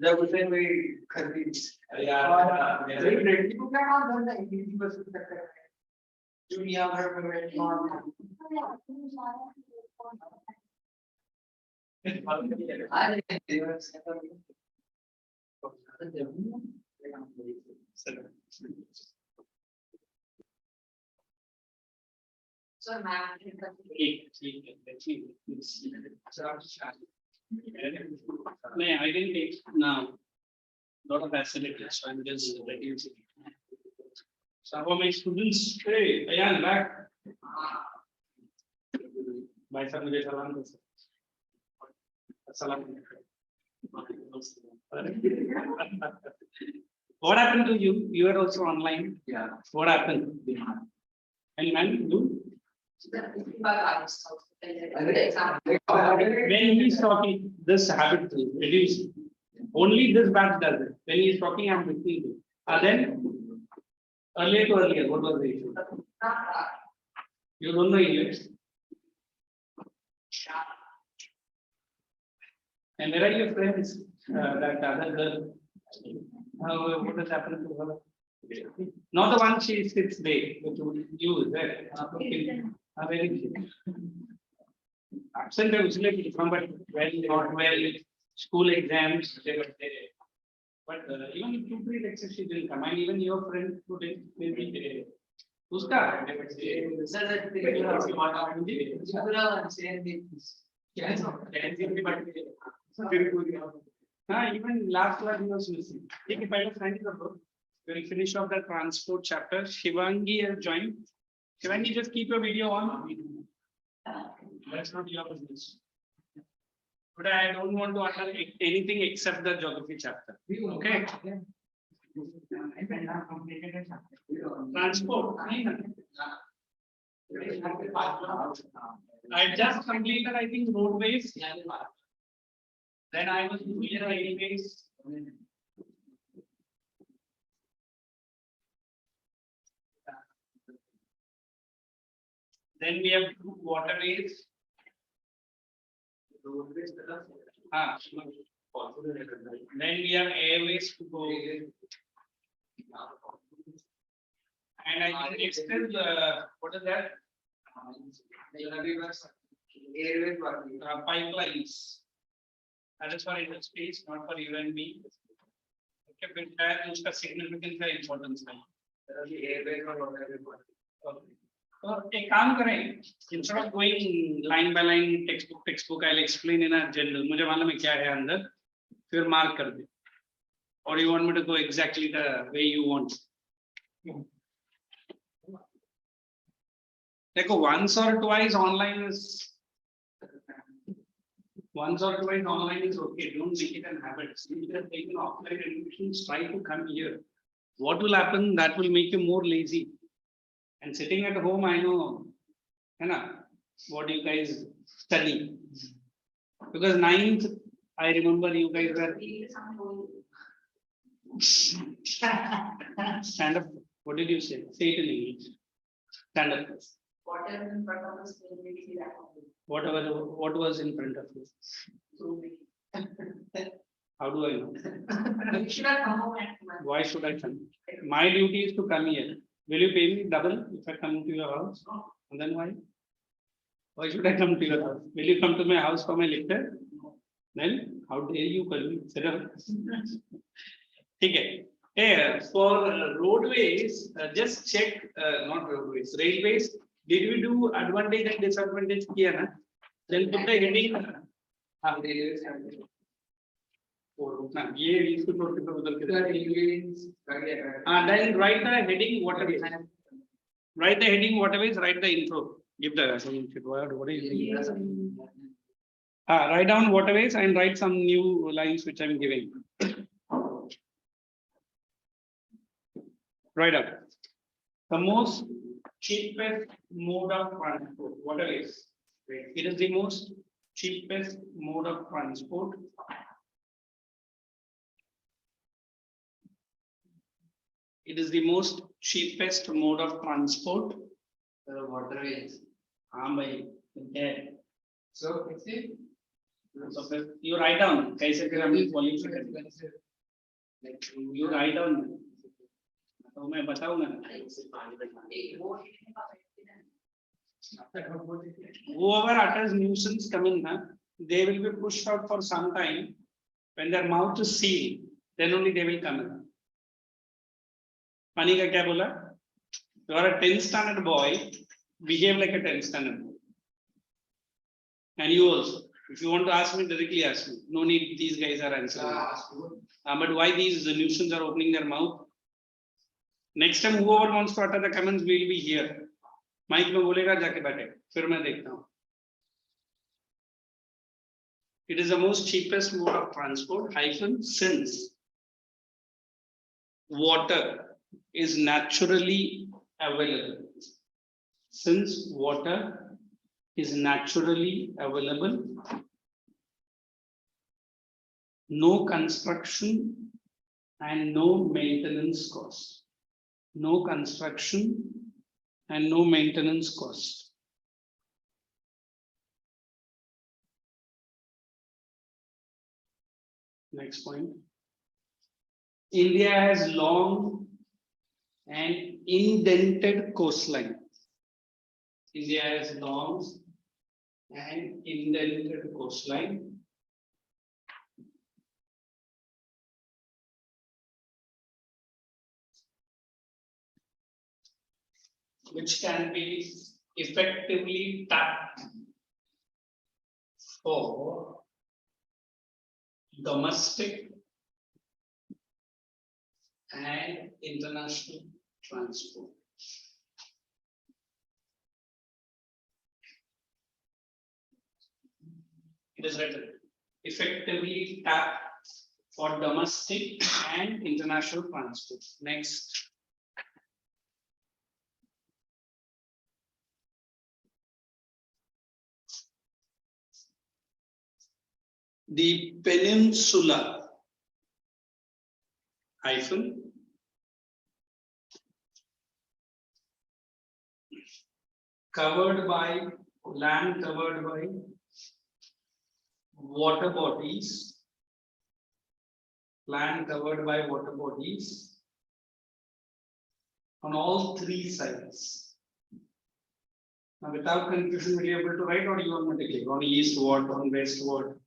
जब उसे कोई खरीदी दुनिया भर में I didn't take now. Lot of facilities, so I'm just reducing. Some of my students, hey, Ayan, back. Bye, salam. What happened to you? You are also online. Yeah. What happened? And man, you? When he's talking, this habit will reduce. Only this batch does it. When he's talking, I'm listening to. Then earlier, what was the issue? You don't know English. And where are your friends? That other girl. What has happened to her? Not the one she sits there, but you there. Where is she? Absent, but well, not well. School exams, they were there. But even if 2-3 lectures she didn't come, and even your friend today will be there. Uska? Even last class he was missing. We'll finish off the transport chapter. Shivangi has joined. Shivangi, just keep your video on. That's not your business. But I don't want to utter anything except the geography chapter. Okay. Transport. I just completed, I think, roadways. Then I was doing railways. Then we have waterways. Then we have airways to go. And I think next is what is that? Pipelines. That is for industries, not for you and me. Okay, but that is the significance and importance. So a काम करें, instead of going line by line, textbook, I'll explain in a general. मुझे मालूम है क्या है अंदर, फिर mark कर दे. Or you want me to go exactly the way you want? देखो once or twice online is okay. Don't make it a habit. You can take an offline admissions. Try to come here. What will happen? That will make you more lazy. And sitting at home, I know, what you guys study. Because 9th, I remember you guys were. Stand up. What did you say? Say it in English. Stand up. What was in front of you? How do I know? Why should I come? My duty is to come here. Will you pay me double if I come to your house? And then why? Why should I come to your house? Will you come to my house for my lecture? Then how dare you call me? Okay. For roadways, just check, not roadways, railways. Did we do advantage and disadvantage here? Then put the heading. Then write the heading waterways. Write the heading waterways, write the intro. Give the word. What is it? Write down waterways and write some new lines which I'm giving. Write up. The most cheapest mode of transport. Waterways. It is the most cheapest mode of transport. It is the most cheapest mode of transport. waterways. हाँ भाई ठीक है So it's it. तो फिर you write down कैसे फिर हम volume से करेंगे you write down तो मैं बताऊंगा whoever utters nuisance come in they will be pushed out for some time when their mouth is sealed then only they will come in पानी का क्या बोला you are a 10th standard boy behave like a 10th standard boy and you also if you want to ask me directly ask me no need these guys are answering but why these nuisance are opening their mouth next time whoever wants to utter the comments will be here mike में बोलेगा जाके बैठे फिर मैं देखता हूँ it is the most cheapest mode of transport hyphen since water is naturally available since water is naturally available no construction and no maintenance cost no construction and no maintenance cost. Next point. India has long and indented coastline. India has long and indented coastline. Which can be effectively tapped for domestic and international transport. It is written effectively tapped for domestic and international transport. Next. The peninsula hyphen covered by land covered by water bodies land covered by water bodies on all three sides. Now without confusion will you able to write or you want me to click on eastward on westward?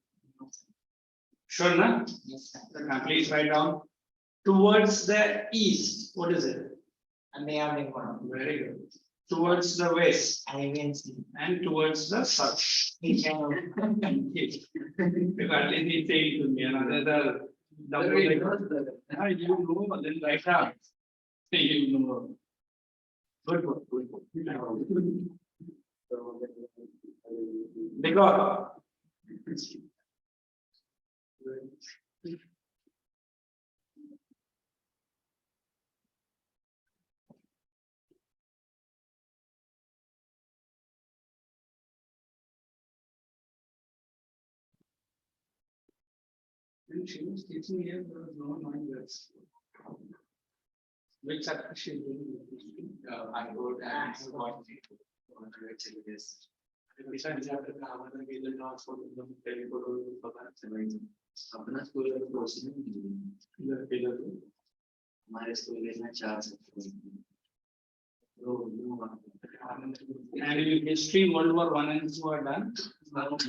Sure, na? Yes. Please write down towards the east. What is it? Very good. Towards the west and towards the south. You can hardly say to me another. You know, then write down. You know. Good work. Good work. Because. And she was teaching here, there was no language. Which chapter she is doing? I wrote and what this. Besides that, अपना school का course हमारे school में 4 subject and in history, World War I and II are done.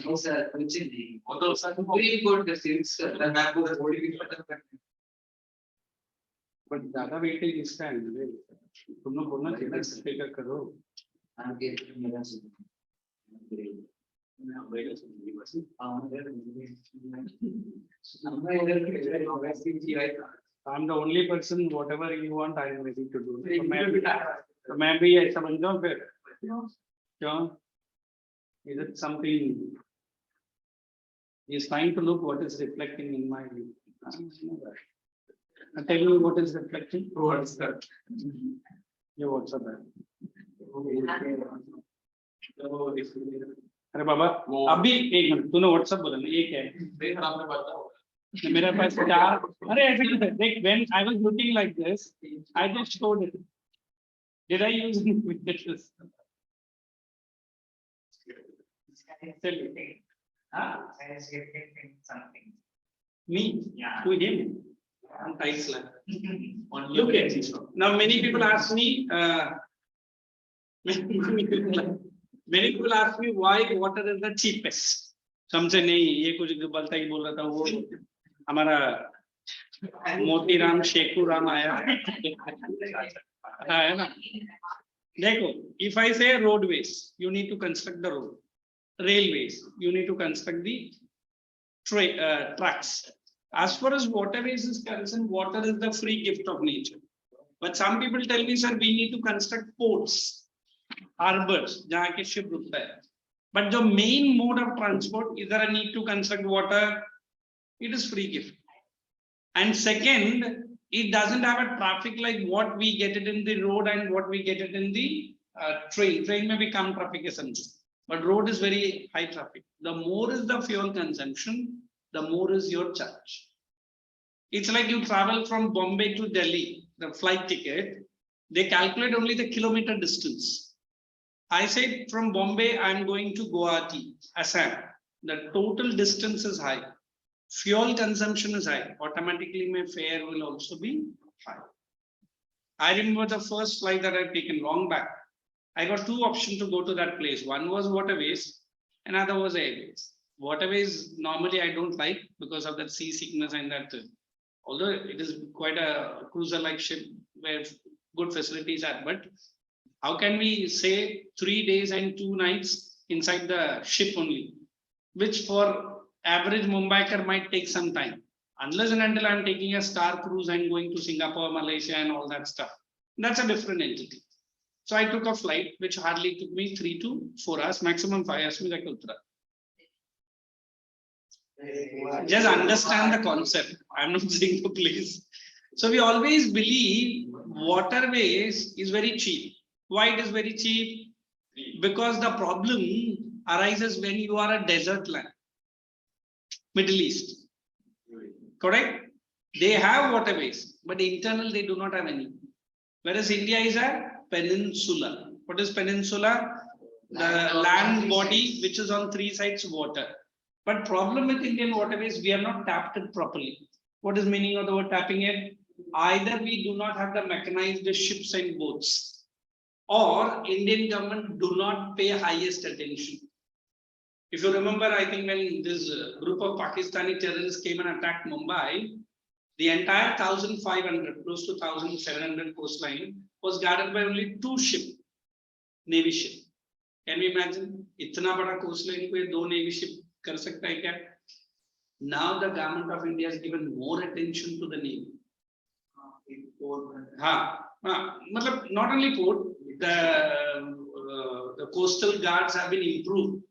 no sir कुछ नहीं वो तो sir पूरी code का सीरीज सर मैं आपको थोड़ी भी पता कर But ज्यादा वेटेज इसका है ना तुम लोग बोलना चाहिए स्पीकर करो आगे मेरा I'm the only person, whatever you want, I am ready to do. So maybe I समझ लो फिर क्यों? Is it something? He is trying to look what is reflecting in my view. Tell me what is reflecting. What's that? Your WhatsApp. अरे बाबा अभी एक minute तूने WhatsApp बोला ना ये क्या है देख आपने बताओ मेरे पास 4 अरे ऐसे देख when I was looking like this I just showed it did I use it with this Something. Me? Yeah. To him? Untitled. Look at it. Now many people ask me, many people ask me why water is the cheapest. Some say नहीं ये कुछ गलता ही बोल रहा था वो हमारा मोतीराम शेखू राम आया है ना देखो if I say roadways you need to construct the road, railways you need to construct the tracks. As far as waterways is concerned, water is the free gift of nature. But some people tell me, sir, we need to construct ports, harbors, जहाँ के ship रुकता है. But the main mode of transport, is there a need to construct water? It is free gift. And second, it doesn't have a traffic like what we get it in the road and what we get it in the train. Train may be come traffic is something, but road is very high traffic. The more is the fuel consumption, the more is your charge. It's like you travel from Bombay to Delhi, the flight ticket, they calculate only the kilometer distance. I said from Bombay, I'm going to Guwahati, Assam. The total distance is high. Fuel consumption is high. Automatically, my fare will also be high. I remember the first flight that I've taken long back. I got two options to go to that place. One was waterways, another was airways. Waterways, normally I don't like because of that seasickness and that. Although it is quite a cruiser-like ship where good facilities are, but how can we say 3 days and 2 nights inside the ship only, which for average Mumbaiker might take some time, unless and until I'm taking a star cruise and going to Singapore, Malaysia and all that stuff. That's a different entity. So I took a flight which hardly took me 3 to 4 hours, maximum 5 hours. Just understand the concept. I'm not saying the place. So we always believe waterways is very cheap. Why it is very cheap? Because the problem arises when you are a desert land. Middle East. Correct? They have waterways, but internal they do not have any. Whereas India is a peninsula. What is peninsula? The land body which is on 3 sides water. But problem with Indian waterways, we are not tapped it properly. What is meaning of the word tapping it? Either we do not have the mechanized ships and boats, or Indian government do not pay highest attention. If you remember, I think when this group of Pakistani terrorists came and attacked Mumbai, the entire 1,500, close to 1,700 coastline was guarded by only 2 ships, Navy ship. Can we imagine? Itna bada coastline ko 2 Navy ship kar sakta hai kya? Now the government of India has given more attention to the Navy. Not only port, the coastal guards have been improved.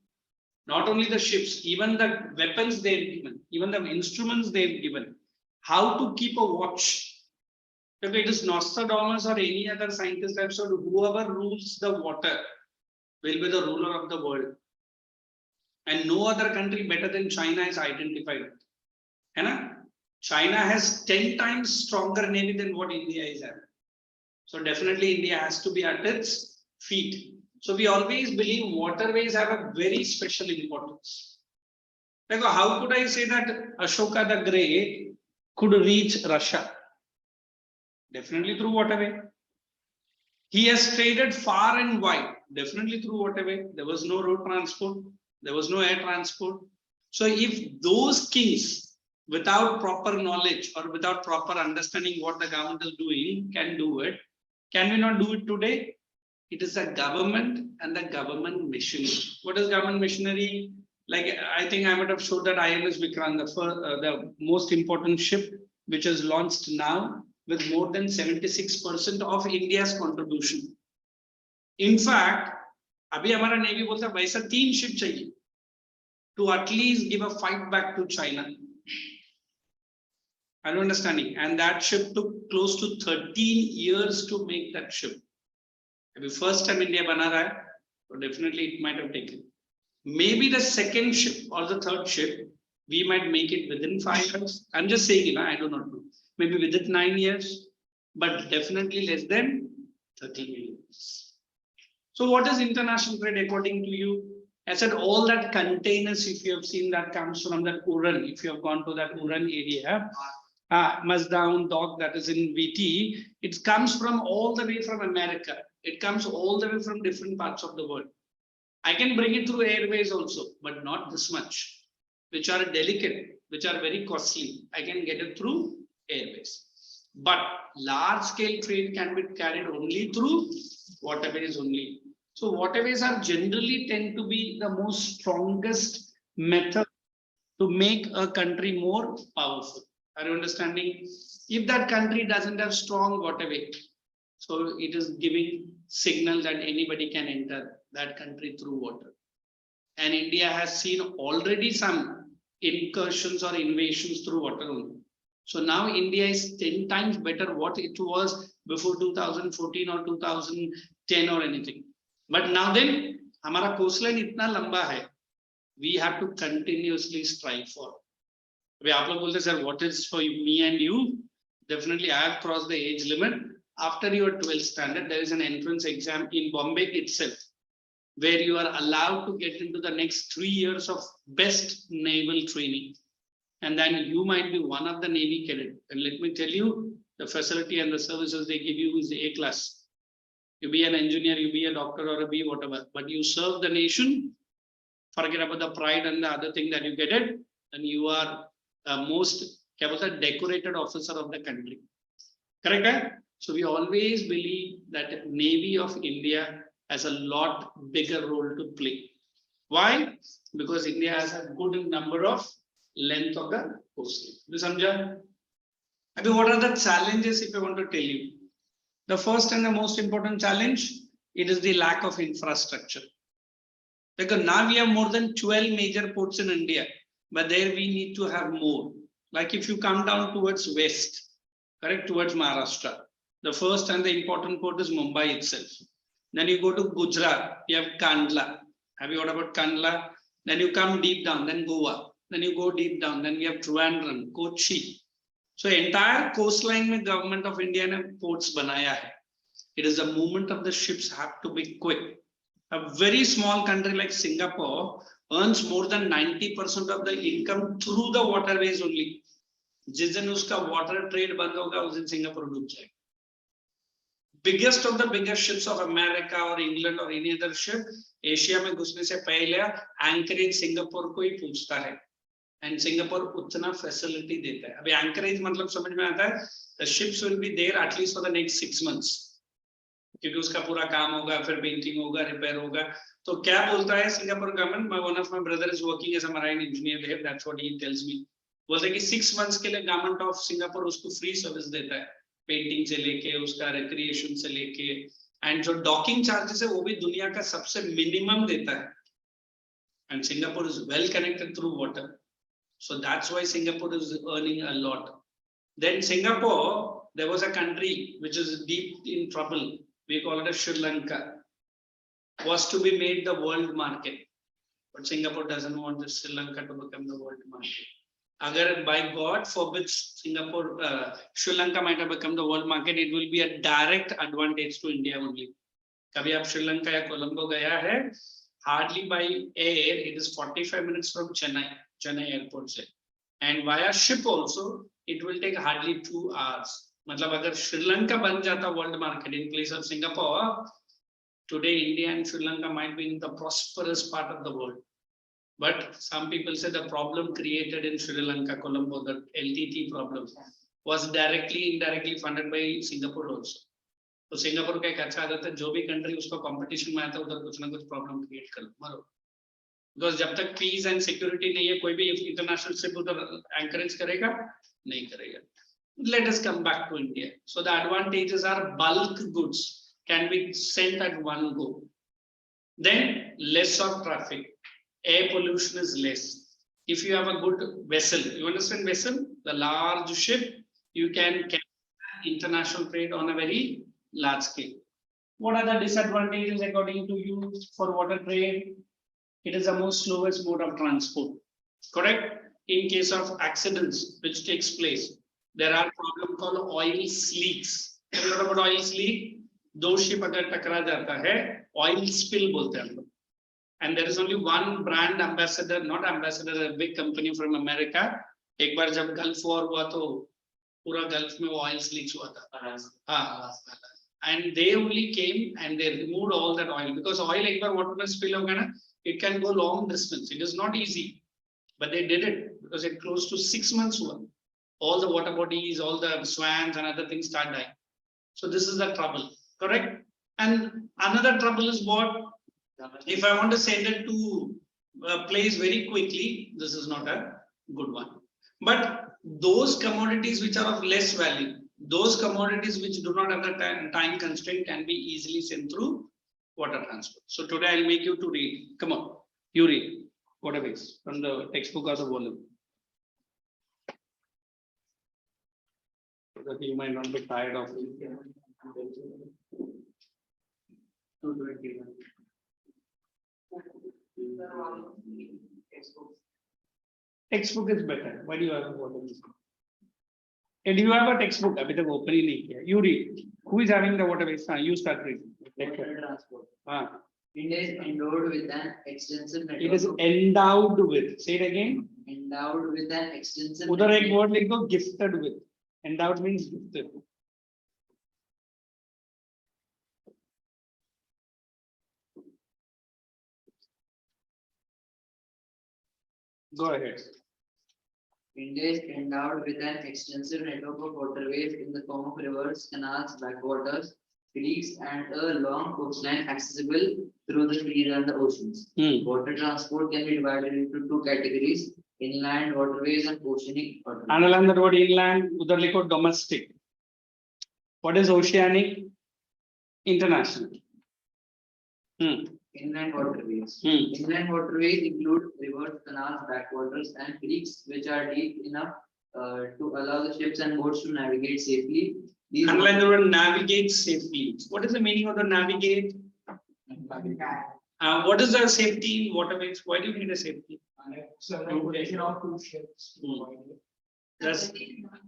Not only the ships, even the weapons they've given, even the instruments they've given. How to keep a watch. If it is Nostradamus or any other scientist, I've said whoever rules the water will be the ruler of the world. And no other country better than China is identified. China has 10 times stronger navy than what India is at. So definitely India has to be at its feet. So we always believe waterways have a very special importance. Like how could I say that Ashoka the Great could reach Russia? Definitely through waterway. He has traded far and wide, definitely through waterway. There was no road transport, there was no air transport. So if those kings, without proper knowledge or without proper understanding what the government is doing, can do it, can we not do it today? It is a government and the government machinery. What is government machinery? Like I think I might have showed that INS Vikrant, the most important ship which is launched now with more than 76% of India's contribution. In fact, abhi hamara Navy bolta waisa 3 ship chahiye to at least give a fight back to China. I'm understanding. And that ship took close to 13 years to make that ship. The first time India bana raha hai, so definitely it might have taken. Maybe the second ship or the third ship, we might make it within 5 years. I'm just saying, I do not know. Maybe within 9 years, but definitely less than 13 years. So what is international trade according to you? I said all that containers, if you have seen, that comes from that Uran. If you have gone to that Uran area, Mazdown dock that is in VT, it comes from all the way from America. It comes all the way from different parts of the world. I can bring it through airways also, but not this much, which are delicate, which are very costly. I can get it through airways. But large scale trade can be carried only through waterways only. So waterways are generally tend to be the most strongest method to make a country more powerful. Are you understanding? If that country doesn't have strong waterway, so it is giving signal that anybody can enter that country through water. And India has seen already some incursions or invasions through water only. So now India is 10 times better what it was before 2014 or 2010 or anything. But now then, हमारा coastline इतना लंबा है, we have to continuously strive for. अभी आप लोग बोलते sir, what is for me and you? Definitely, I have crossed the age limit. After your 12th standard, there is an entrance exam in Bombay itself, where you are allowed to get into the next 3 years of best naval training. And then you might be one of the Navy cadet. And let me tell you, the facility and the services they give you is A class. You be an engineer, you be a doctor or a be whatever, but you serve the nation, forget about the pride and the other thing that you get it, and you are most decorated officer of the country. Correct? Eh? So we always believe that Navy of India has a lot bigger role to play. Why? Because India has a good number of length of the coastline. What are the challenges if I want to tell you? The first and the most important challenge, it is the lack of infrastructure. Because now we have more than 12 major ports in India, but there we need to have more. Like if you come down towards west, correct, towards Maharashtra, the first and the important port is Mumbai itself. Then you go to Gujarat, you have Kandla. Have you heard about Kandla? Then you come deep down, then Goa. Then you go deep down, then we have Trivandrum, Kochi. So entire coastline में government of India ने ports बनाया है. It is the movement of the ships have to be quick. A very small country like Singapore earns more than 90% of the income through the waterways only. जिस दिन उसका water trade बंद होगा, उस दिन Singapore डूब जाएगा. Biggest of the biggest ships of America or England or any other ship, Asia में घुसने से पहले anchorage Singapore को ही पूछता है. And Singapore उतना facility देता है. अभी anchorage मतलब समझ में आता है, the ships will be there at least for the next 6 months. क्योंकि उसका पूरा काम होगा, फिर painting होगा, repair होगा. तो क्या बोलता है Singapore government? One of my brother is working as a marine engineer there. That's what he tells me. बोलते हैं कि 6 months के लिए government of Singapore उसको free service देता है. Painting से लेके, उसका recreation से लेके, and जो docking charges है वो भी दुनिया का सबसे minimum देता है. And Singapore is well connected through water. So that's why Singapore is earning a lot. Then Singapore, there was a country which is deep in trouble. We call it as Sri Lanka. Was to be made the world market. But Singapore doesn't want Sri Lanka to become the world market. Agar by God forbids Sri Lanka might have become the world market, it will be a direct advantage to India only. Kabhi aap Sri Lanka ya Colombo gaya hai, hardly by air, it is 45 minutes from Chennai airport se. And via ship also, it will take hardly 2 hours. Matlab agar Sri Lanka ban jata world market in place of Singapore, today India and Sri Lanka might be in the prosperous part of the world. But some people say the problem created in Sri Lanka, Colombo, the LTT problem, was directly, indirectly funded by Singapore also. So Singapore का एक अच्छा आदत है, जो भी country उसको competition में आता है, उधर कुछ ना कुछ problem create कर लो, मारो. Because जब तक peace and security नहीं है, कोई भी international ship उधर anchorage करेगा, नहीं करेगा. Let us come back to India. So the advantages are bulk goods can be sent at one go. Then less of traffic. Air pollution is less. If you have a good vessel, you understand vessel? The large ship, you can carry international trade on a very large scale. What are the disadvantages according to you for water trade? It is the most slowest mode of transport. Correct? In case of accidents which takes place, there are problem called oil sleeks. Have you heard about oil sleek? दो ship अगर टकरा जाता है, oil spill बोलते हैं हम लोग. and there is only one brand ambassador, not ambassador, a big company from America. एक बार जब Gulf War हुआ तो पूरा Gulf में वो oil leaks हुआ था. And they only came and they removed all that oil, because oil एक बार water में spill होगा ना, it can go long distance. It is not easy, but they did it because it close to 6 months हुआ. All the water bodies, all the swans and other things start dying. So this is the trouble, correct? And another trouble is what? If I want to send it to a place very quickly, this is not a good one. But those commodities which are of less value, those commodities which do not have the time constraint can be easily sent through water transport. So today I'll make you to read. Come on, you read waterways from the textbook or the volume. So that you might not be tired of it. 221. Textbook is better. Why do you have a waterway? And you have a textbook. अभी तक open ही नहीं किया. You read. Who is having the waterways? You start reading. Water transport. Ah. India is endowed with an extensive network. It is endowed with. Say it again. Endowed with an extensive. उधर एक word लिख दो, gifted with. Endowed means gifted. Go ahead. India is endowed with an extensive network of waterways in the form of rivers, canals, backwaters, creeks, and a long coastline accessible through the seas and the oceans. Water transport can be divided into two categories: inland waterways and oceanic waterways. Underline that word inland. Udhar likho domestic. What is oceanic? International. Inland waterways. Inland waterways include rivers, canals, backwaters, and creeks, which are deep enough to allow the ships and boats to navigate safely. These Underline the word navigate safely. What is the meaning of the navigate? What is the safety in waterways? Why do you need a safety?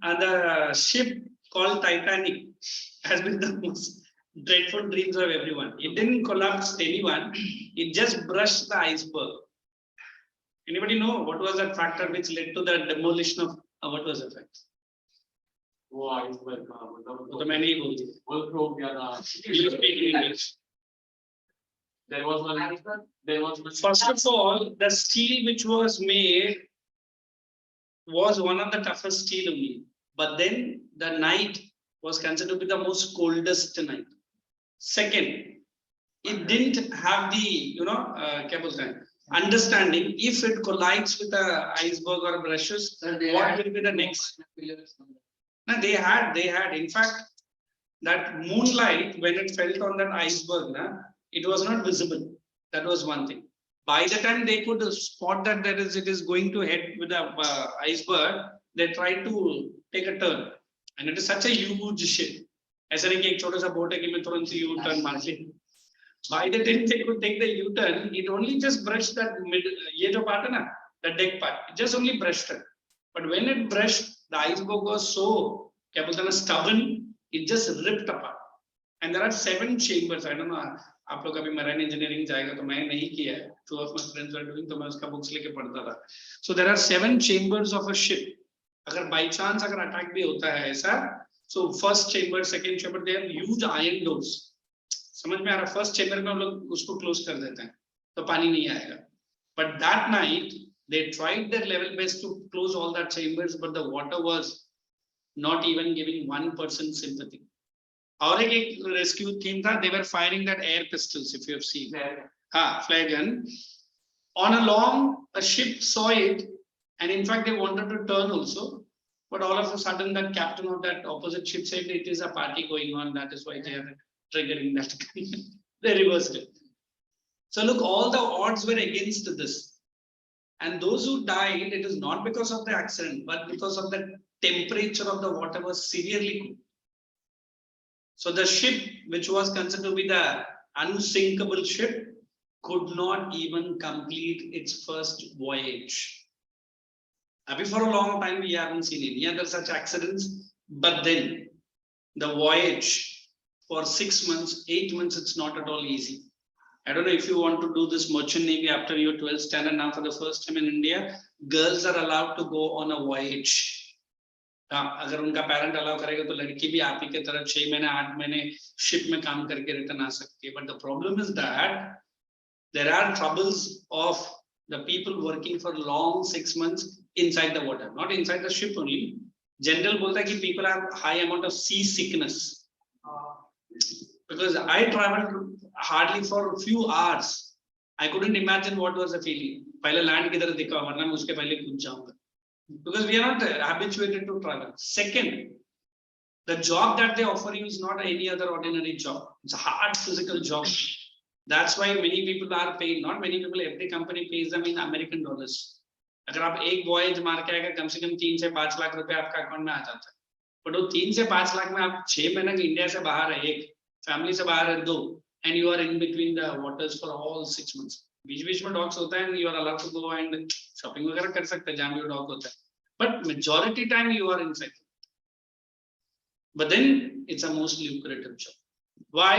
The ship called Titanic has been the most dreadful dreams of everyone. It didn't collapse anyone. It just brushed the iceberg. Anybody know what was that factor which led to the demolition of what was the fact? वो iceberg का तो मैंने ही बोल दिया. work हो गया था. You speak English. There was one. First of all, the steel which was made was one of the toughest steel only. But then the night was considered to be the most coldest night. Second, it didn't have the understanding. If it collides with the iceberg or brushes, what will be the next? No, they had. In fact, that moonlight, when it fell on that iceberg, it was not visible. That was one thing. By the time they could spot that it is going to head with the iceberg, they tried to take a turn. And it is such a huge ship. ऐसा नहीं कि एक छोटा सा boat है कि मैं तुरंत U-turn मार ले. By the time they could take the U-turn, it only just brushed that mid. ये जो part है ना, the deck part, it just only brushed it. But when it brushed, the iceberg was so क्या बोलते हैं ना stubborn, it just ripped apart. And there are 7 chambers. I don't know. आप लोग अभी marine engineering जाएगा तो मैं नहीं किया है. 2 of my friends were doing तो मैं उसका books लेके पढ़ता था. So there are 7 chambers of a ship. अगर by chance अगर attack भी होता है ऐसा, so first chamber, second chamber, they have huge iron doors. समझ में आ रहा? First chamber में हम लोग उसको close कर देते हैं, तो पानी नहीं आएगा. But that night they tried their level best to close all that chambers, but the water was not even giving 1% sympathy. और एक rescue team था, they were firing that air pistols, if you have seen. Flare gun. On a ship saw it, and in fact they wanted to turn also, but all of a sudden that captain of that opposite ship said it is a party going on, that is why they are triggering that. They reversed it. So look, all the odds were against this. And those who died, it is not because of the accident, but because of the temperature of the water was severely cold. So the ship, which was considered to be the unsinkable ship, could not even complete its first voyage. For a long time, we haven't seen any other such accidents. But then the voyage for 6 months, 8 months, it's not at all easy. I don't know if you want to do this merchant navy after your 12th standard. Now, for the first time in India, girls are allowed to go on a voyage. अगर उनका parent allow करेगा तो लड़की भी आप ही के तरफ 6 महीने 8 महीने शिप में काम करके रिटर्न आ सकती है. But the problem is that there are troubles of the people working for long 6 months inside the water, not inside the ship only. General बोलता है कि people have high amount of sea sickness. Because I traveled hardly for a few hours. I couldn't imagine what was the feeling. पहले land की तरह दिखा वरना मैं उसके पहले कूद जाऊंगा. Because we are not habituated to travel. Second, the job that they offer you is not any other ordinary job. It's a hard physical job. That's why many people are paid. Not many people. Every company pays them in American dollars. अगर आप एक voyage मार के आएगा कम से कम 3 से 5 लाख रुपए आपका अकाउंट में आ जाता है. But वो 3 से 5 लाख में आप 6 महीने इंडिया से बाहर है, एक फैमिली से बाहर है 2, and you are in between the waters for all 6 months. बीच-बीच में डॉक्स होता है and you are allowed to go and shopping वगैरह कर सकते हैं जहाँ भी डॉग होता है. But majority time you are inside. But then it's a most lucrative job. Why?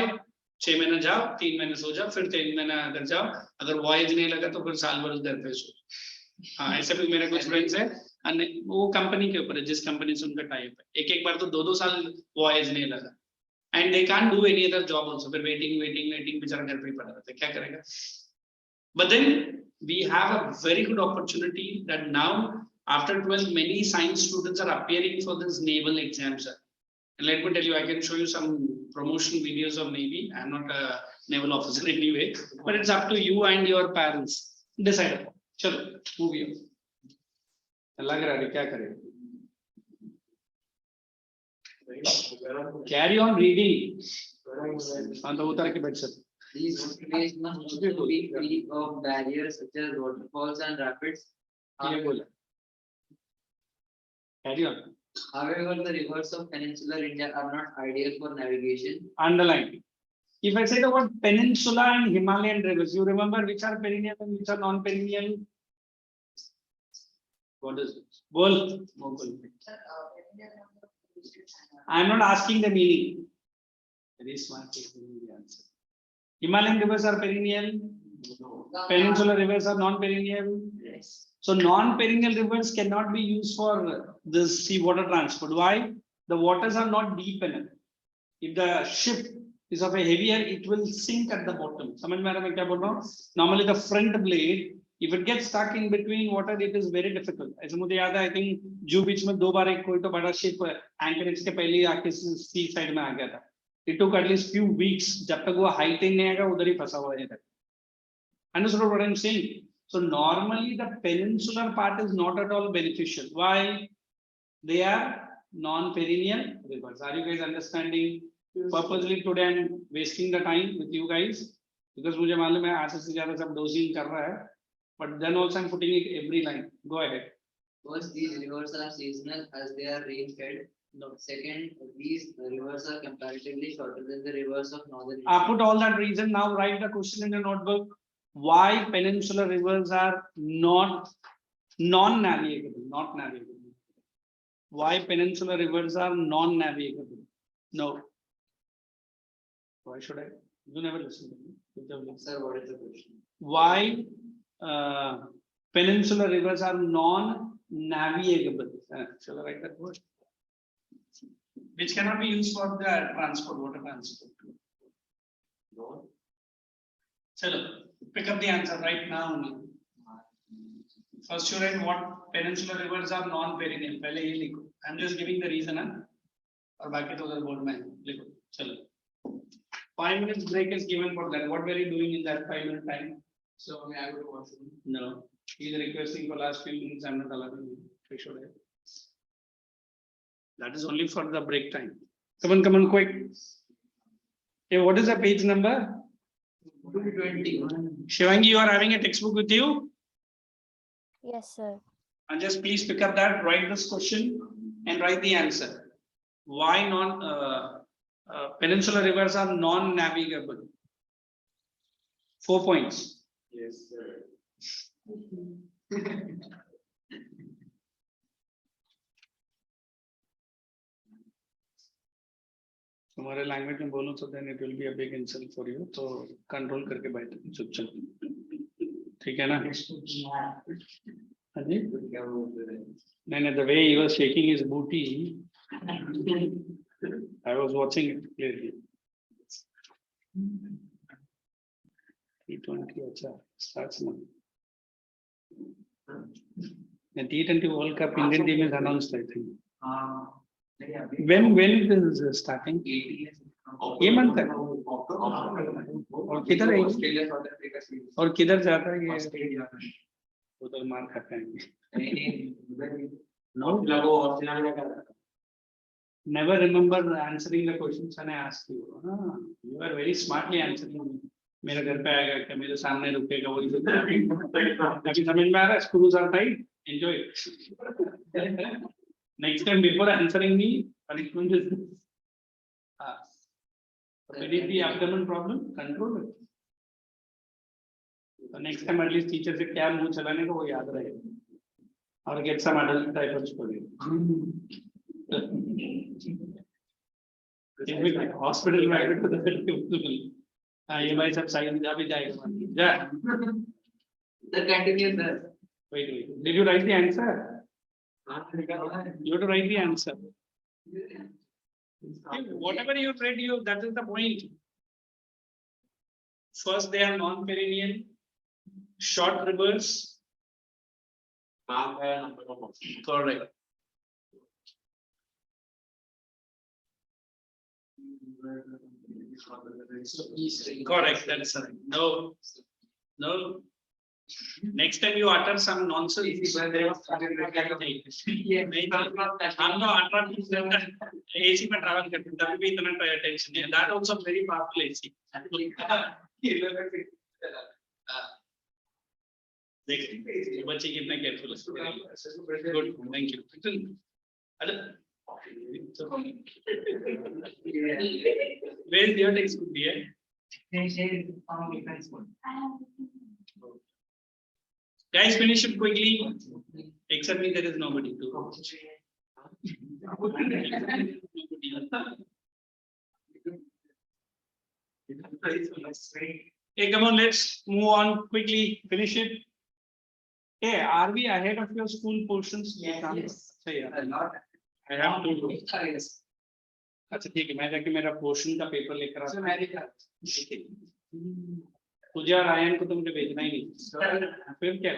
6 महीने जाओ, 3 महीने सो जाओ, फिर 3 महीने अगर जाओ, अगर वॉयज नहीं लगा तो फिर साल भर घर पे सो. हाँ, ऐसे भी मेरे कुछ फ्रेंड्स हैं, वो कंपनी के ऊपर है जिस कंपनी से उनका टाइप है. एक बार तो 2-2 साल वॉयज नहीं लगा. And they can't do any other job also. फिर waiting बेचारा घर पे ही पड़ा रहता है, क्या करेगा? But then we have a very good opportunity that now after 12 many science students are appearing for this naval exams. And let me tell you, I can show you some promotion videos of Navy. I'm not a naval officer anyway, but it's up to you and your parents. Decide upon. Chalo, move on. लग रहा है क्या करें? Carry on reading. On the utar ke bed sir. These waterways must also be free of barriers such as waterfalls and rapids. ये बोला. Carry on. However, the rivers of peninsular India are not ideal for navigation. Underline. If I say the word peninsula and Himalayan rivers, you remember which are perennial and which are non-perennial? What is it? Bol. I am not asking the meaning. Very smart. The answer. Himalayan rivers are perennial. Peninsular rivers are non-perennial. Yes. So non-perennial rivers cannot be used for this sea water transport. Why? The waters are not deep enough. If the ship is of a heavier, it will sink at the bottom. समझ में आ रहा है मैं क्या बोल रहा हूँ? Normally the front blade, if it gets stuck in between water, it is very difficult. ऐसे मुझे याद है, I think जू बीच में 2 बार एक कोई तो बड़ा ship anchorage के पहले ही आके sea side में आ गया था. It took at least few weeks. जब तक वो height ही नहीं आएगा उधर ही फंसा हुआ है. Understood what I'm saying? So normally the peninsular part is not at all beneficial. Why? They are non-perennial rivers. Are you guys understanding? Purposely today I'm wasting the time with you guys because मुझे मालूम है आशा से ज़्यादा सब dosing कर रहा है. But then also I'm putting it every line. Go ahead. First, these rivers are seasonal as they are rain-fed. No. Second, these rivers are comparatively shorter than the rivers of northern India. Put all that reason. Now write the question in your notebook. Why peninsular rivers are not non-navigable? Not navigable. Why peninsular rivers are non-navigable? No. Why should I? You never listen to me. Sir, what is the question? Why peninsular rivers are non-navigable? Shall I write that word? Which cannot be used for the transport, water transport. No. Chalo, pick up the answer right now only. First you write what peninsular rivers are non-perennial. पहले ये लिखो. I'm just giving the reason ना. और बाकी तो उधर board में लिखो. चलो. 5 minutes break is given for that. What were you doing in that 5 minute time? So may I go to washroom? No. He's requesting for last few minutes. I'm not allowing you. Should I? That is only for the break time. Come on, quick. Hey, what is the page number? 220. Shivangi, you are having a textbook with you? Yes, sir. And just please pick up that, write this question and write the answer. Why peninsular rivers are non-navigable? 4 points. Yes, sir. हमारे language में बोलो तो then it will be a big insult for you. तो control करके बैठो चुपचाप, ठीक है ना? हाँ जी, नहीं, the way he was shaking his booty, I was watching it clearly. T20 अच्छा starts now. The T20 World Cup Indian team is announced, I think. When is this starting? ये month है और किधर है ये? और किधर जाता है ये? उधर मार खाते हैं। Never remember answering the questions when I asked you. You are very smartly answering. मेरे घर पे आएगा क्या, मेरे सामने रुकेगा, वही अभी समझ में आ रहा है? Screws are tight. Enjoy it. Next time before answering me, punishment is this. When is the abdomen problem? Control it. So next time at least teacher से क्या मुंह चलाने का वो याद रहेगा और get some adult diapers for you. Hospital में admit to the ये भाई सब साइड जा भी जाएगा जा. Sir, continue, sir. Wait. Did you write the answer? You have to write the answer. Whatever you read, that is the point. First, they are non-perennial, short rivers. Correct. Correct. That's right. No. Next time you utter some nonsense. I'm not AC में travel करते हैं, तभी भी इतना attention है. That also very powerful AC. देखिए बच्चे कितना careful है. Good, thank you. Where is your textbook, dear? Guys, finish it quickly. Except me, there is nobody to. Hey, come on, let's move on quickly. Finish it. Hey, are we ahead of your school portions? Yes. I have to. अच्छा ठीक है, मैं जाके मेरा portion का paper लेकर आता हूँ. तुझे और आयन को तो मुझे भेजना ही नहीं. फिर क्या?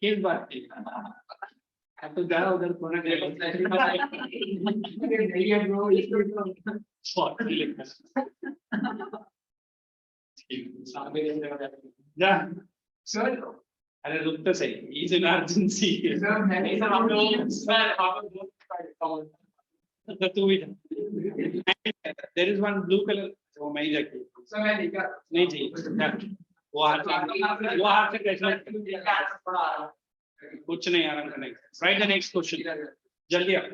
किस बात की? तो जा उधर कोना जा. अरे रुक तो सही. He's in urgency. तू भी जा. There is one blue color. वो मैं ही जाके. नहीं चाहिए. वो हाथ से कैसे? कुछ नहीं आराम करने. Write the next question. जल्दी आप.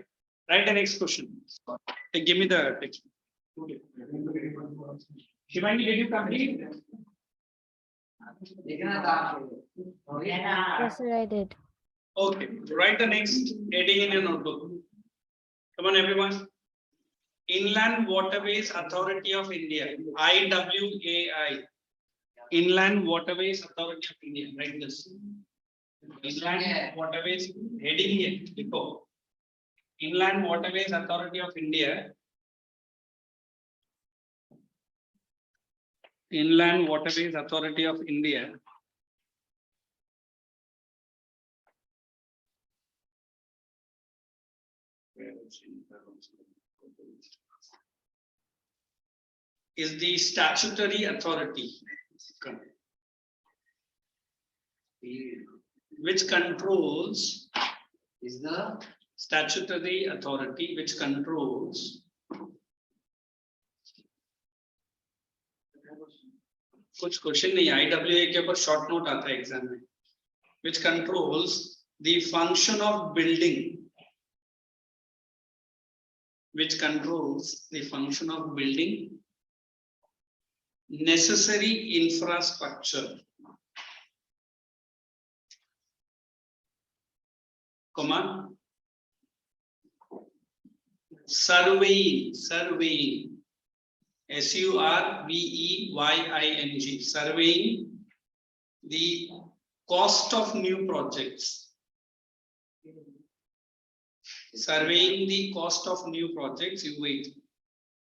Write the next question. Give me the text. Shivani, did you complete? Yes, sir, I did. Okay, write the next heading in your notebook. Come on, everyone. Inland Waterways Authority of India, IWAI. Inland Waterways Authority of India. Write this. Inland Waterways heading here. Before. Inland Waterways Authority of India. Inland Waterways Authority of India. Is the statutory authority which controls Is the statutory authority which controls कुछ question नहीं. IWA के ऊपर short note आता है exam में. which controls the function of building, which controls the function of building necessary infrastructure, comma, surveying, surveying, surveying the cost of new projects. Surveying the cost of new projects, you wait.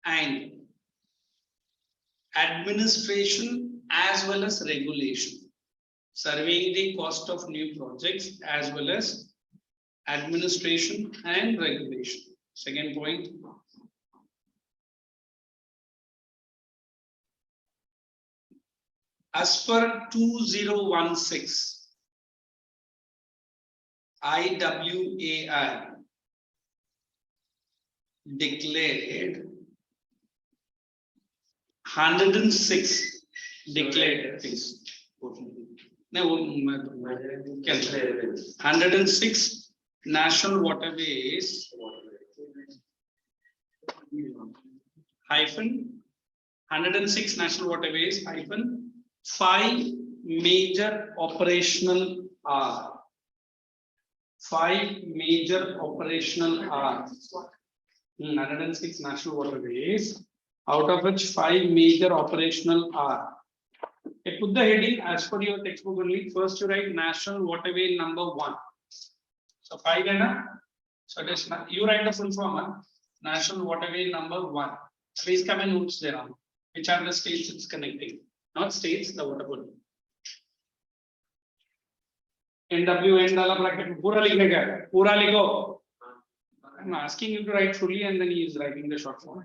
And administration as well as regulation. Surveying the cost of new projects as well as administration and regulation. Second point. As per 2016 IWAI declared 106 declared things. No, 106 national waterways hyphen 106 national waterways hyphen 5 major operational are 5 major operational are 106 national waterways, out of which 5 major operational are. Okay, put the heading as per your textbook only. First you write national waterway number 1. So 5 and so it is you write the full form. National waterway number 1. Please come and notes there on which are the states it's connecting. Not states, the water body. NWN dollar bracket. Pura likhne ka hai? Pura likho. I'm asking you to write fully and then he is writing the short form.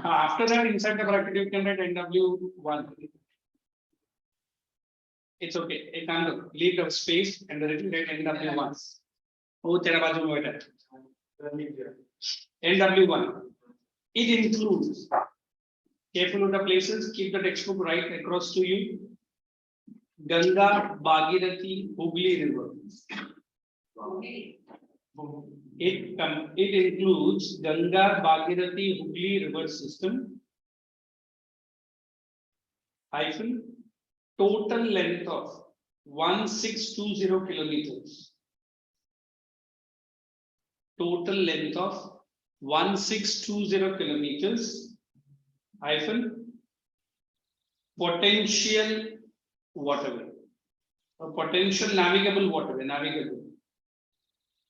After that, inside the bracket, you can write NW1. It's okay. You can leave the space and then write NW1. Oh, tera baaju mein baitha. NW1. It includes, careful with the places, keep the textbook right across to you. Ganga, Bhagirathi, Hooghly River. It includes Ganga, Bhagirathi, Hooghly River system. Hyphen total length of 1620 kilometers. Total length of 1620 kilometers. Hyphen potential waterway. A potential navigable waterway. Navigable.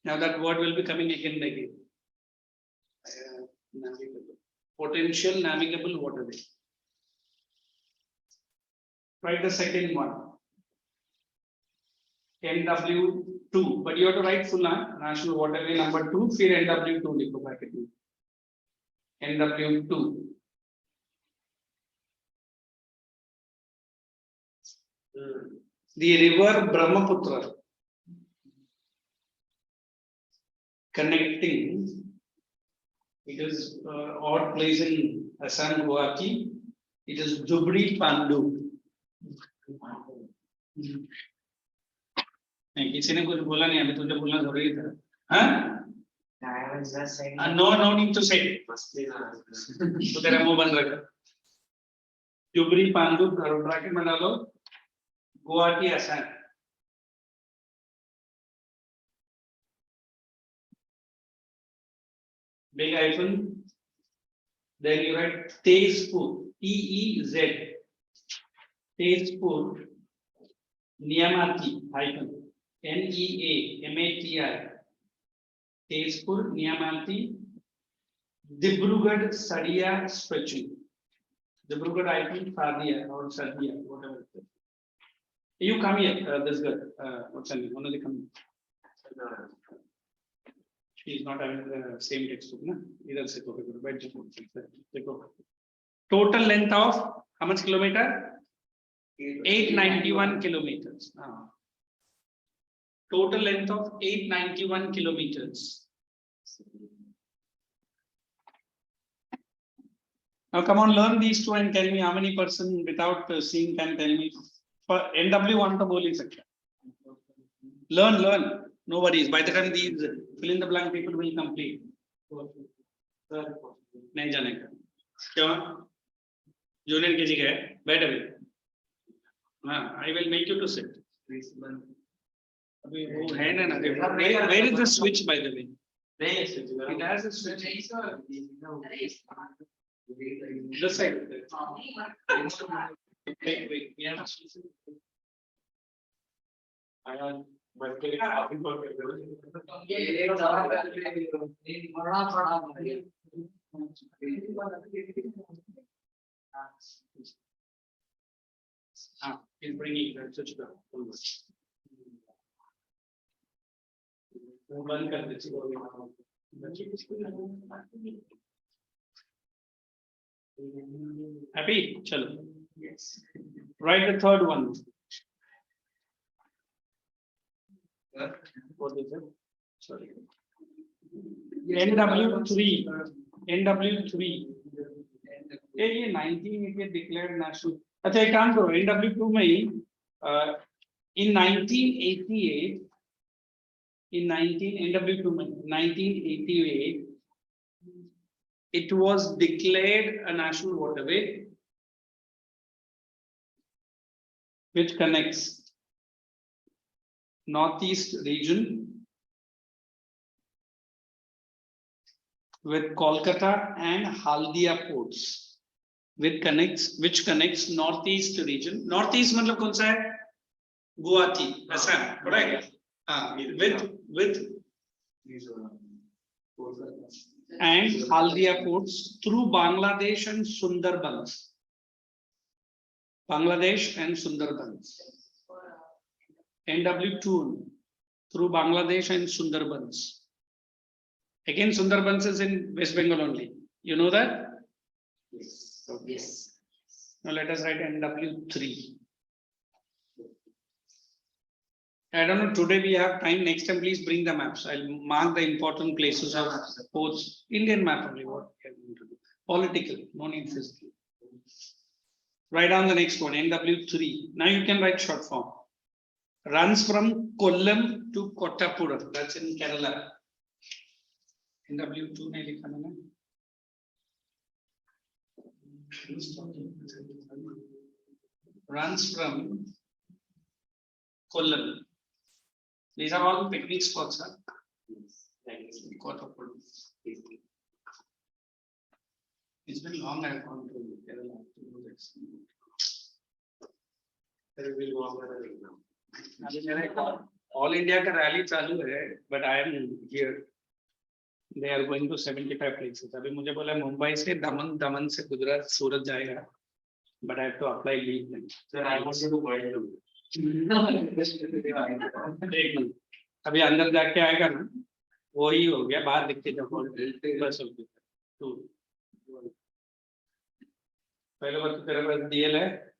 Now that word will be coming again and again. Navigable. Potential navigable waterway. Write the second one. NW2. But you have to write full national waterway number 2. फिर NW2 लिखो bracket में. NW2. The river Brahmaputra connecting, it is odd place in Assam, Guwahati. It is Jubri Pandu. नहीं किसी ने कुछ बोला नहीं अभी तुझे बोलना जरूरी था हाँ no need to say तो तेरा मुंह बंद रख जुबरी पांडु ब्रैकेट में डालो Guwahati Assam big hyphen then you write Tezpur TEZ Tezpur Niyamati hyphen NEAMATI Tezpur Niyamati Dibrugarh Sadia stretching Dibrugarh hyphen Sadia or Sadia whatever it is. You come here this girl what's her name only come she is not having the same textbook na either se total length of how much kilometer 891 kilometers. Total length of 891 kilometers. Now come on, learn these two and tell me how many person without seeing can tell me. For NW1 to bol hi sakta. Learn. No worries. By the time these fill in the blank people will complete. नहीं जाने का. क्यों? Junior KG का है. बैठ अभी. I will make you to sit. अभी वो है ना. Where is the switch by the way? It has a switch. This side. Wait, we have a switch. He's bringing that switch back. बंद कर दीजिए। Happy? Chalo. Yes. Write the third one. What is it? Sorry. NW3. NW3. ये 1988 declared national. अच्छा एक काम करो NW2 में ही in 1988 in 1988 it was declared a national waterway which connects northeast region with Kolkata and Haldia ports which connects northeast region. Northeast मतलब कौन सा है? Guwahati, Assam, correct? With and Haldia ports through Bangladesh and Sundarbans. Bangladesh and Sundarbans. NW2 through Bangladesh and Sundarbans. Again, Sundarbans is in West Bengal only. You know that? Yes. Yes. Now let us write NW3. I don't know, today we have time. Next time, please bring the maps. I'll mark the important places of ports. Indian map only. What we are going to do? Political, no need physical. Write down the next one, NW3. Now you can write short form. Runs from Kollam to Kottapura. That's in Kerala. NW2 ne likha na. Runs from Kollam. These are all picnic spots, huh? Kottapura. It's been long I've gone to Kerala to do this. All India ka rally चालू है, but I am here. They are going to 75 places. अभी मुझे बोला मुंबई से दमन, दमन से गुजरात, सूरत जाएगा. But I have to apply leave. Sir, I want to do wild loop. अभी अंदर जाके आएगा ना, वो ही हो गया. बाहर दिखते जब बस हो गया. पहले बार तो तेरे पास डीएल है.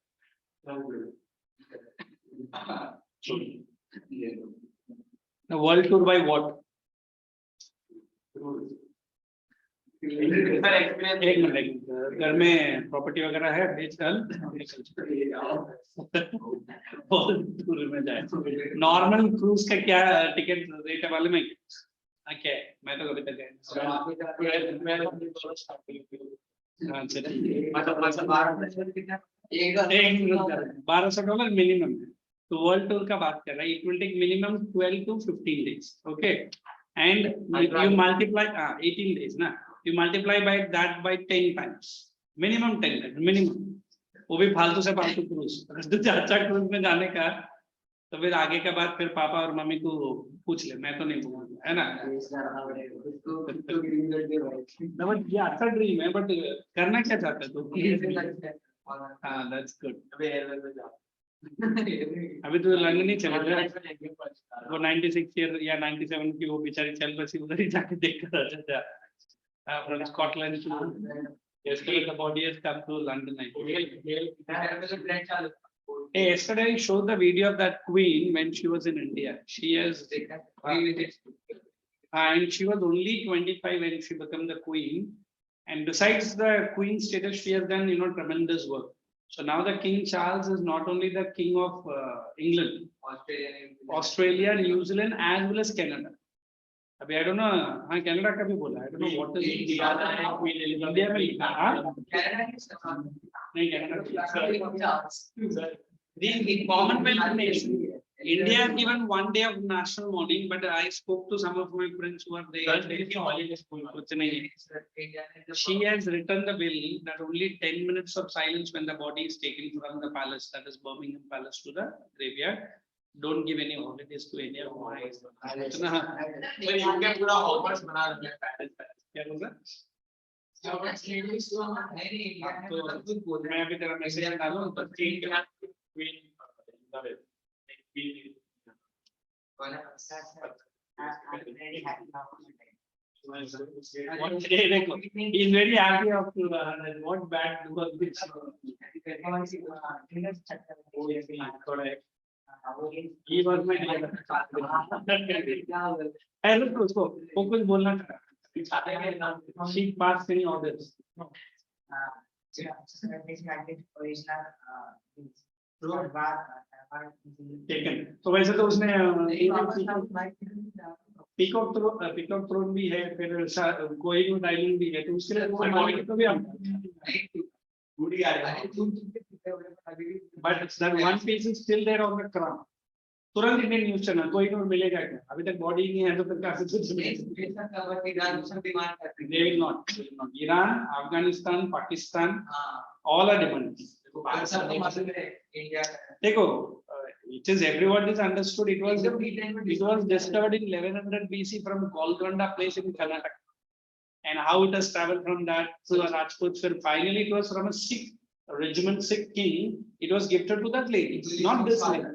The world tour by what? एक मिनट, घर में प्रॉपर्टी वगैरह है, बेच डाल. टूर में जाए. नॉर्मल क्रूज का क्या टिकट रेट है वाले में? क्या है? मैं तो कभी तक गया. $1200 मिनिमम है. तो वर्ल्ड टूर का बात कर रहा है. It will take minimum 12 to 15 days. Okay, and you multiply 18 days ना. You multiply by that by 10 times. Minimum 10 times. Minimum. वो भी फालतू से फालतू क्रूज. अगर तुझे अच्छा क्रूज में जाने का तो फिर आगे का बात फिर पापा और मम्मी को पूछ ले. मैं तो नहीं बोलूंगा, है ना? ये अच्छा ड्रीम है, बट करना क्या चाहता है तू? हाँ, that's good. अभी तो लंदन ही चला गया. वो 96 ईयर या 97 की वो बेचारी चल बसी, उधर ही जाके देख कर आ जाता. From Scotland to yesterday the body has come to London. Hey, yesterday I showed the video of that queen when she was in India. She has and she was only 25 when she became the queen. And besides the queen status, she has done tremendous work. So now the King Charles is not only the king of England, Australia, New Zealand, as well as Canada. अभी I don't know, हाँ Canada का भी बोला. I don't know what is India में लिखा. नहीं Canada. The Commonwealth nation. India has given 1 day of national mourning, but I spoke to some of my friends who are there. She has written the bill that only 10 minutes of silence when the body is taken from the palace, that is Birmingham Palace, to the graveyard. Don't give any holidays to any of my. क्या बोल रहा? मैं अभी तेरा message डालूं तो ठीक है. He is very happy of what bad was this. He was my ऐसा तो उसको वो कुछ बोलना था. She passed any orders. Taken. So वैसे तो उसने पीकॉक थ्रोन भी है, फिर कोहिनूर आइलैंड भी है, तो उसके लिए तो भी हम but that one piece is still there on the crown. तुरंत इंडियन न्यूज चैनल कोहिनूर मिलेगा क्या? अभी तक बॉडी नहीं है तो फिर कैसे they will not. Iran, Afghanistan, Pakistan, all are demanding. देखो, it is everyone is understood. It was discovered in 1100 BC from Golconda place in Karnataka, and how it has traveled from that to the Rajputs. Finally, it was from a Sikh regiment, Sikh king. It was gifted to that lady, not this lady.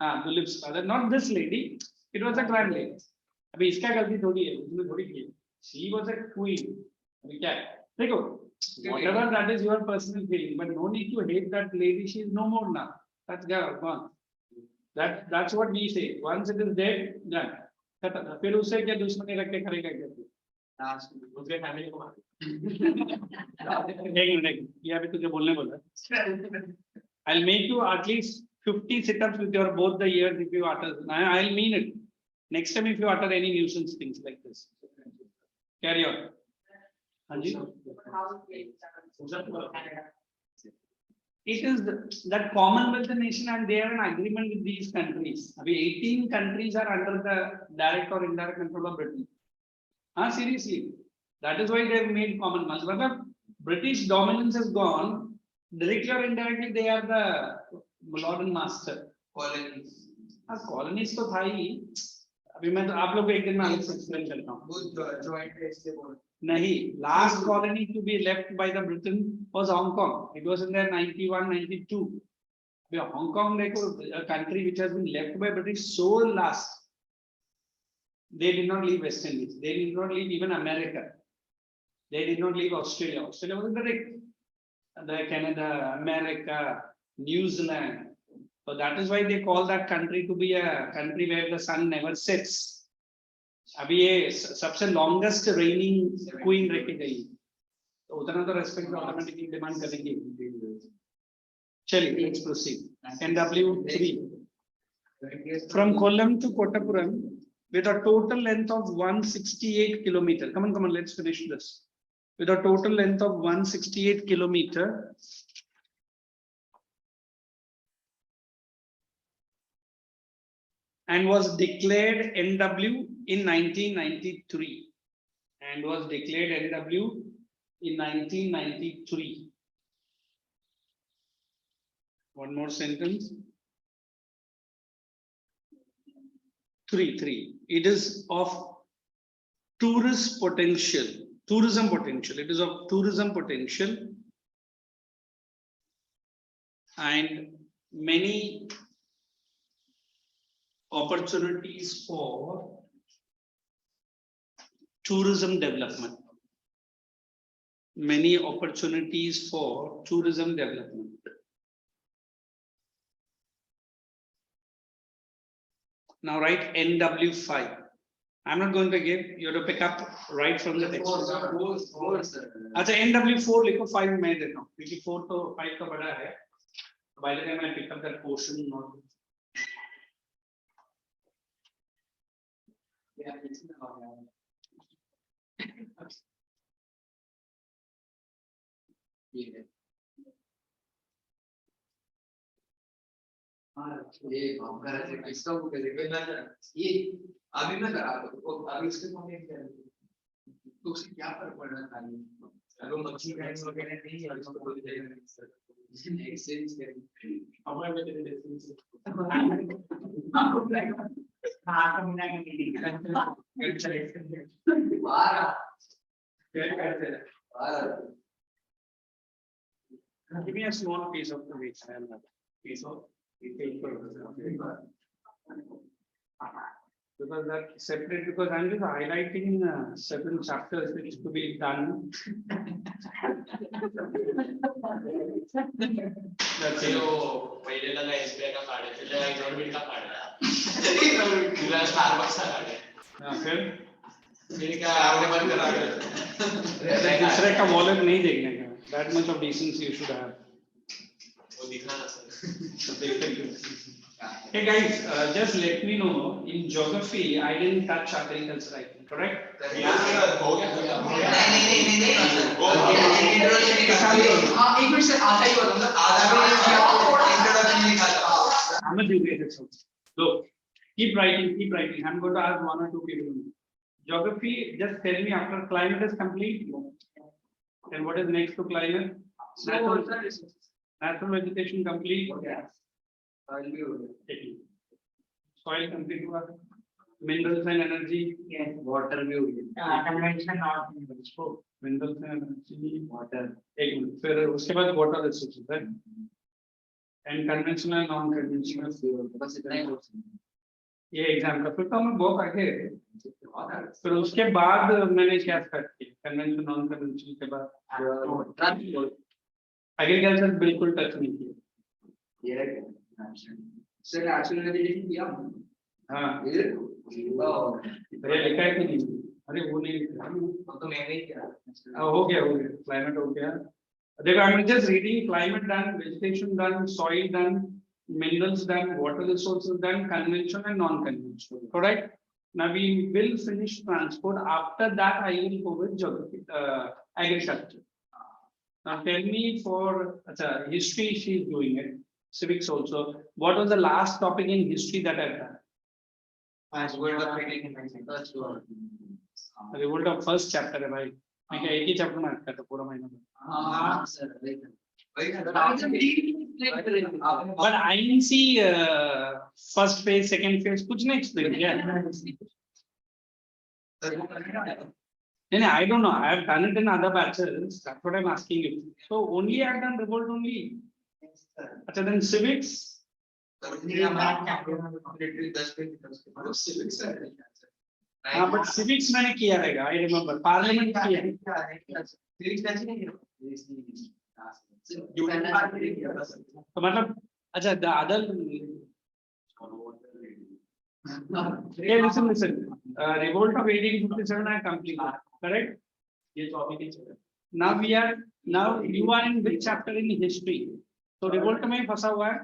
Dulip's father, not this lady. It was a grand lady. अभी इसका गलती थोड़ी है, उसने थोड़ी की. She was a queen. अभी क्या है? देखो, whatever that is your personal feeling, but no need to hate that lady. She is no more now. That's gone. That's what we say. Once it is dead, done. फिर उसे क्या दुश्मनी रख के करेगा क्या? उसके फैमिली को एक मिनट, ये अभी तुझे बोलने बोला. I'll make you at least 50 sit-ups with your both the ears if you utter. I'll mean it. Next time if you utter any nuisance things like this. Carry on. Hanji? It is that Commonwealth nation and they have an agreement with these countries. 18 countries are under the direct or indirect control of Britain. Seriously. That is why they have made Commonwealth. But the British dominance has gone. Directly or indirectly, they are the lord and master. Colonies. Colonies तो था ही. अभी मैं तो आप लोग को एक दिन में अलग से एक्सप्लेन करता हूँ. नहीं, last colony to be left by the Britain was Hong Kong. It was in the 91, 92. Hong Kong, देखो, a country which has been left by British so last. They did not leave West Indies. They did not leave even America. They did not leave Australia. Australia was direct. The Canada, America, New Zealand. So that is why they call that country to be a country where the sun never sets. अभी ये सबसे longest reigning queen रखी गई, तो उतना तो respect automatically demand करेंगे. चलिए, let's proceed. NW3 from Kollam to Kottapuram with a total length of 168 kilometers. Come on, let's finish this. With a total length of 168 kilometers. And was declared NW in 1993. And was declared NW in 1993. One more sentence. 3. It is of tourism potential. It is of tourism potential. And many opportunities for tourism development. Many opportunities for tourism development. Now write NW5. I'm not going to give, you have to pick up right from the text. अच्छा NW4 लिखो 5 मैं देता हूँ क्योंकि 4 तो 5 का बड़ा है. By the time I pick up that portion, not. ये काम करा थे किसका बुक है देखो ना ये अभी मैं करा तो अभी इसके सामने तो उससे क्या फर्क पड़ रहा था चलो मच्छी खाने वगैरह नहीं है इसको बोल देगा नहीं एक्सचेंज करें हमारे में तेरे डिस्टेंस हाँ तो मिला के मीटिंग बाहर क्या करते हैं बाहर Give me a small piece of the week. Piece of because that separate because I'm just highlighting certain chapters which to be done. That's it. पहिले लगा एसबीआय का कार्ड है फिर लगा गवर्नमेंट का कार्ड है फिर स्टारबक्स का कार्ड है फिर क्या आपने बंद करा दिया दूसरे का वॉलेट नहीं देखने का that much of decency you should have. वो दिखाना sir Hey guys, just let me know in geography I didn't touch agriculture, I think, correct? हो गया नहीं हाँ एक मिनट से आधा ही होता मतलब आधा इंट्रोडक्शन लिखा था I'm gonna do it. Look, keep writing. I'm going to ask one or two people. Geography, just tell me after climate is complete. Then what is next to climate? Natural vegetation complete. Soil complete. Minerals and energy. Water भी हो गया Conventional not minerals and energy. Water. एक minute फिर उसके बाद water resources है. And conventional non-conventional. बस इतना ही ये एग्जाम का फिर तो हमें बहुत आगे है. फिर उसके बाद मैंने क्या स्टार्ट किया कन्वेंशन नॉन कन्वेंशन के बाद एग्रीकल्चर बिल्कुल टच नहीं किया. सर एक्चुअली मैंने ये किया हाँ ये ये लिखा है कि नहीं. अरे वो नहीं लिखा. तो मैंने ही किया हो गया क्लाइमेट हो गया. देखो I am just reading climate done vegetation done soil done minerals done water resources done conventional and non-conventional correct. Now we will finish transport. After that I will go with geography agriculture. Now tell me for history she is doing it civics also. What was the last topic in history that I've done? Revolt of first chapter है भाई. मैं क्या एक ही chapter में करता पूरा महीना में. हाँ sir But I didn't see first phase, second phase, कुछ नहीं explain किया. No, I don't know. I have done it in other batches. That's what I'm asking you. So only I have done revolt only. अच्छा then civics. हाँ but civics मैंने किया रहेगा. I remember parliament किया. तो मतलब अच्छा the other hey listen revolt of 1857 I completed correct. Now you are in which chapter in history. तो revolt में फंसा हुआ है.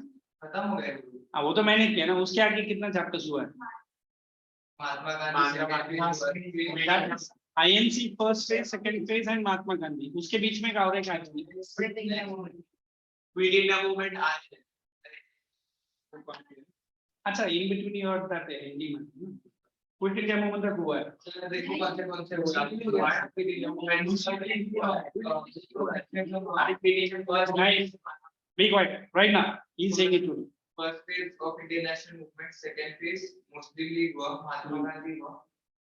खत्म हो गया हाँ वो तो मैंने किया ना. उसके आगे कितना चैप्टर्स हुआ है. Mahatma Gandhi INC first phase second phase and Mahatma Gandhi. उसके बीच में क्या हो रहा है क्विट इंडिया मूवमेंट आज अच्छा in between your that Hindi में क्विट इंडिया मूवमेंट तक हुआ है. देखो कौन से हुआ quit India Nice. Be quiet right now. He's saying it to me. First phase of Indian national movement, second phase Muslim League हुआ, महात्मा गांधी हुआ,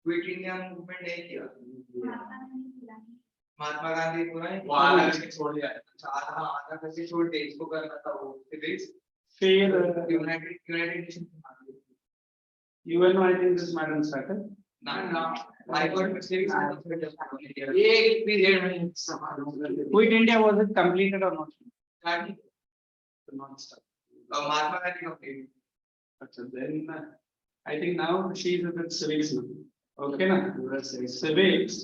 क्विट इंडिया मूवमेंट नहीं किया. महात्मा गांधी पूरा आधा छोड़ दिया. आधा करके छोड़ दे इसको करना था वो फिर United nation UN I think this madam started. ना हाई कोर्ट में सिविक्स एक पीरियड में Quit India was it completed or not? Not started. Mahatma Gandhi complete. अच्छा then I think now she is with civics now. Okay ना. Civics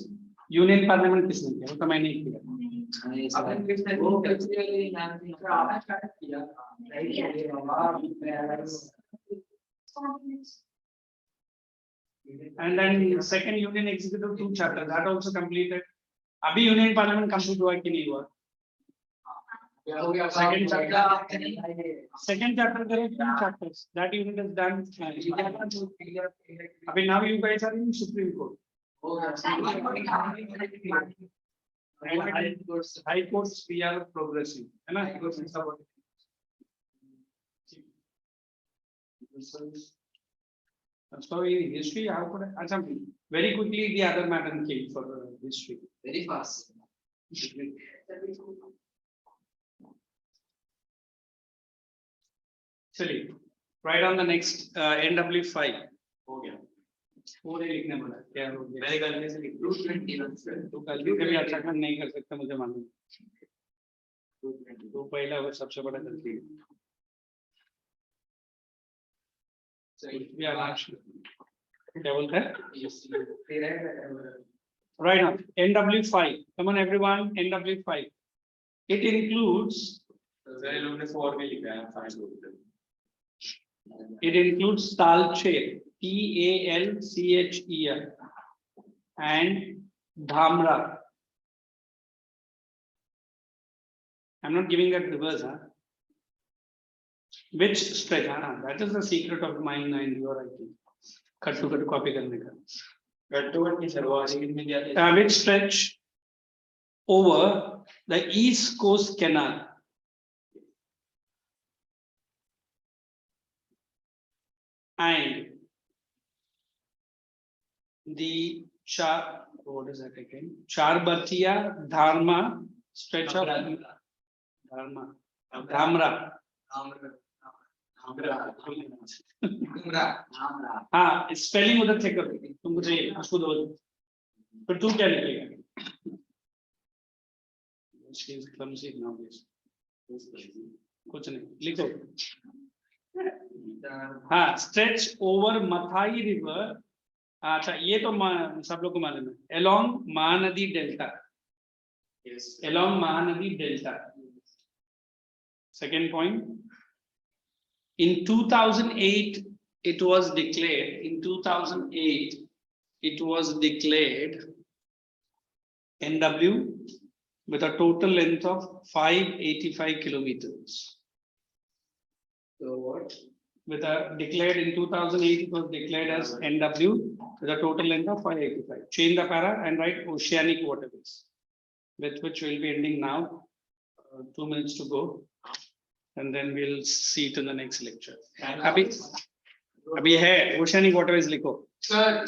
union parliament किसने किया. वो तो मैंने ही किया. अपन किसने वो एक्चुअली नाम का आपने स्टार्ट किया And then second union executive 2 chapter that also completed. अभी यूनियन पार्लियामेंट कंप्लीट हुआ कि नहीं हुआ. Second chapter. Second chapter, there are 2 chapters. That unit is done. I mean, now you guys are in Supreme Court. And high courts, we are progressing. So in history, how could I something very quickly the other madam came for history. Very fast. Silly. Right on the next NW5. Okay. पूरे लिखने वाला है, क्या हो गया? मैंने गलती से लिख 221 sir. तो गलती से भी अच्छा काम नहीं कर सकता मुझे मालूम। तो पहला वो सबसे बड़ा गलती है। क्या बोलते हैं? Right now, NW5. Come on, everyone. NW5. It includes. मैंने लोगों ने 4 में लिखा है 5 लोगों ने। It includes Talcher, Talcher, and Dhamra. I'm not giving that reverse, huh? Which stretch? That is the secret of mine and your writing. Cut to copy करने का. Which stretch over the East Coast Canal. And the what is that again? Charbatia Dharma stretch of Dhamra. हाँ spelling उधर check करो तुम मुझे उसको दो फिर तू क्या लिखेगा? She is clumsy nowadays. कुछ नहीं लिखो हाँ stretch over Mathai river. अच्छा ये तो सब लोग को मालूम है along Mahanadi delta. Yes. Along Mahanadi delta. Second point. In 2008 it was declared. In 2008 it was declared NW with a total length of 585 kilometers. So what? With a declared in 2008 it was declared as NW with a total length of 585. Change the para and write oceanic waterways, with which we'll be ending now. 2 minutes to go, and then we'll see it in the next lecture. अभी है oceanic waterways लिखो. Sir,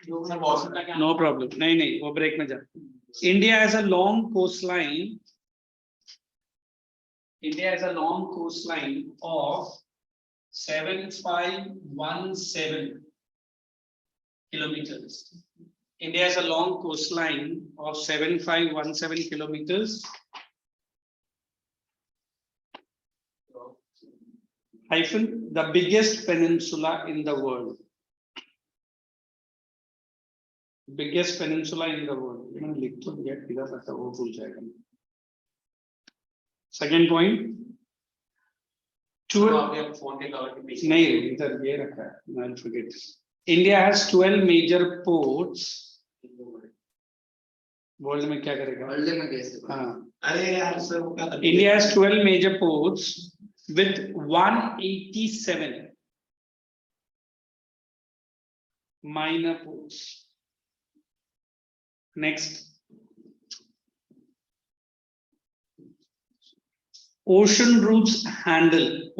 No problem. नहीं वो break में जा. India has a long coastline. India has a long coastline of 7517 kilometers. India has a long coastline of 7517 kilometers. Hyphen the biggest peninsula in the world. Biggest peninsula in the world. Second point. I'll forget. India has 12 major ports. World में क्या करेगा? World में कैसे? हाँ. अरे यार sir India has 12 major ports with 187 minor ports. Next. Ocean route handles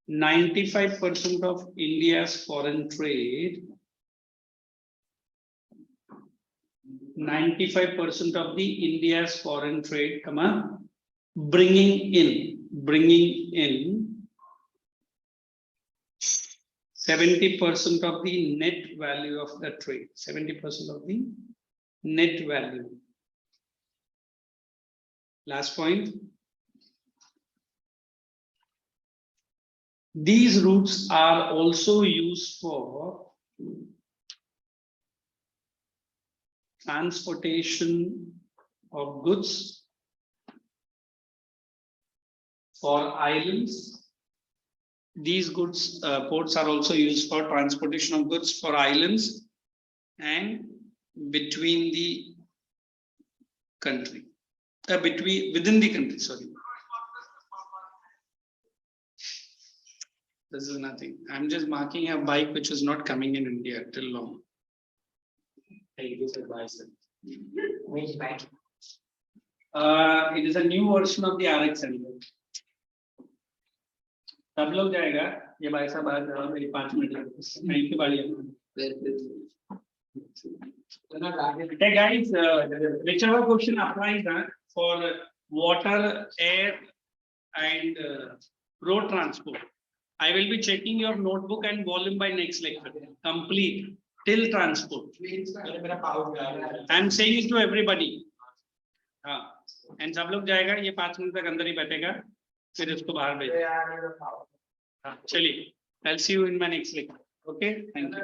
95% of India's foreign trade. 95% of the India's foreign trade, bringing in 70% of the net value of the trade. 70% of the net value. Last point. These routes are also used for transportation of goods for islands. These ports are also used for transportation of goods for islands and between the country, within the country, sorry. This is nothing. I'm just marking a bike which is not coming in India till long. Hey, this advice. Which bike? It is a new version of the RX engine. सब लोग जाएगा ये भाई साहब आ जाओ मेरी 5 minute thank you बाड़ी hey guys whichever question applies for water air and road transport I will be checking your notebook and volume by next lecture complete till transport I'm saying it to everybody हाँ and सब लोग जाएगा ये 5 minute तक अंदर ही बैठेगा फिर इसको बाहर भेज हाँ चलिए I'll see you in my next lecture okay thank you